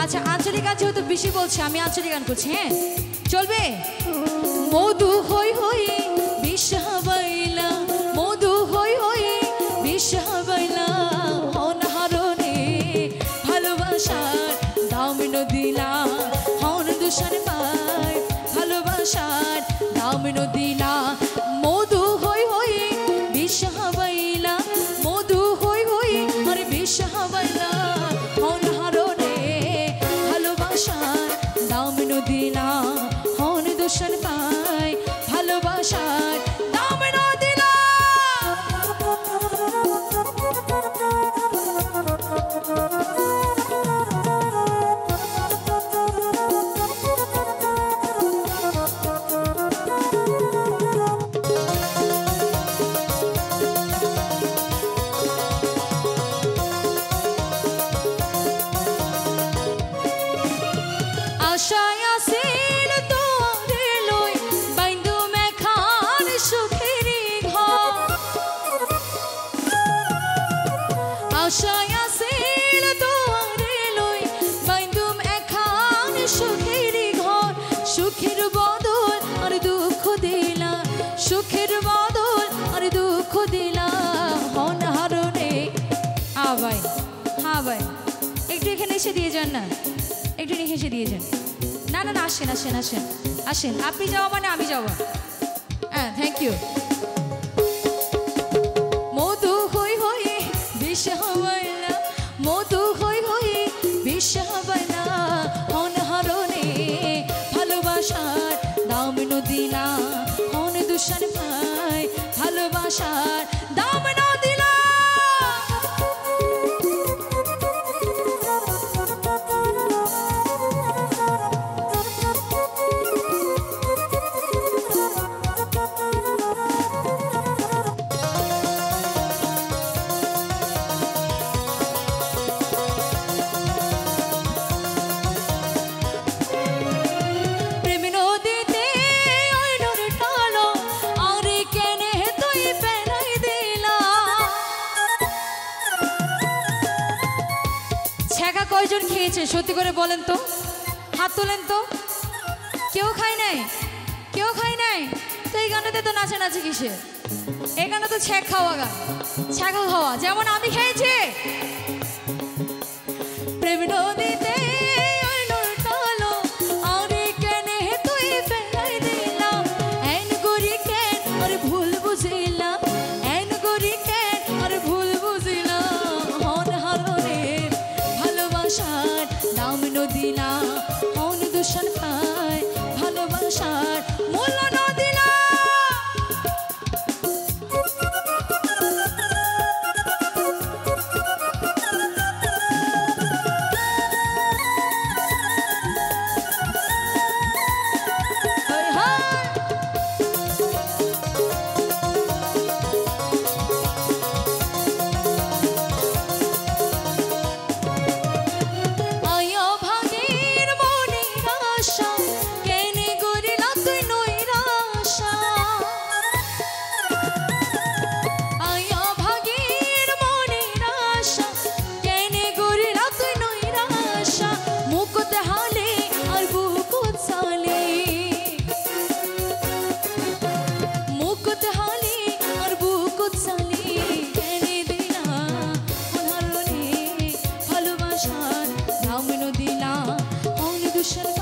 আচ্ছা আঞ্চলিক গান যেহেতু বেশি বলছে আমি আঞ্চলিক গান করছি হ্যাঁ চলবে মধু হই হই বিষহাবাইলা মধু হই হই বিষহাবাইলা অনহারণে ভালোবাসার দামিনো দিলা হন দূষণ পায় ভালোবাসার দামিনো দিলা মধু হই হই বিষহাবাইলা মধু হই হই আর বিষহাবাইলা অনহারণে ভালোবাসার দামিনো দিলা হন দূষণ পায় ভালোবাসার দামিনো দিলা আশায় আসিল তোরে লই বাইন্দু মেখান সুখেরি ঘর আশায় আসিল তোরে লই বাইন্দু মেখান সুখেরি ঘর সুখের বদল আর দুঃখ দিলা সুখের বদল আর দুঃখ দিলা অনহারণে ভাই হ্যাঁ ভাই একটু এখানে এসে দিয়ে যান না একটু এসে দিয়ে যান না না না আসেন আসেন আসেন আসেন আপনি যাওয়া মানে আমি যাওয়া হ্যাঁ থ্যাংক ইউ মধু হই হই বিষহাবাইলা মধু হই হই বিষহাবাইলা অনহারণে ভালোবাসার দামিনো দিলা হন দূষণ পায় ভালোবাসার দামিনো দিলা কয়জন খেয়েছে সত্যি করে বলেন তো হাত তোলেন তো কেউ খায় নাই কেউ খায় নাই তো এই গানটাতে তো নাচে নাচে কিসে এই গানটা তো ছ্যাঁক খাওয়া গান ছ্যাঁকা খাওয়া যেমন আমি খেয়েছি প্রেম নদীতে ভুল বুঝিলাম এন করি কেন আর ভুল বুঝিলাম অনহারণে ভালোবাসার দামিনো দিলা হন দূষণ পায় ভালোবাসার মূল্য ন দিলা ভালোবাসার দামিনো দিলা অন দূষণ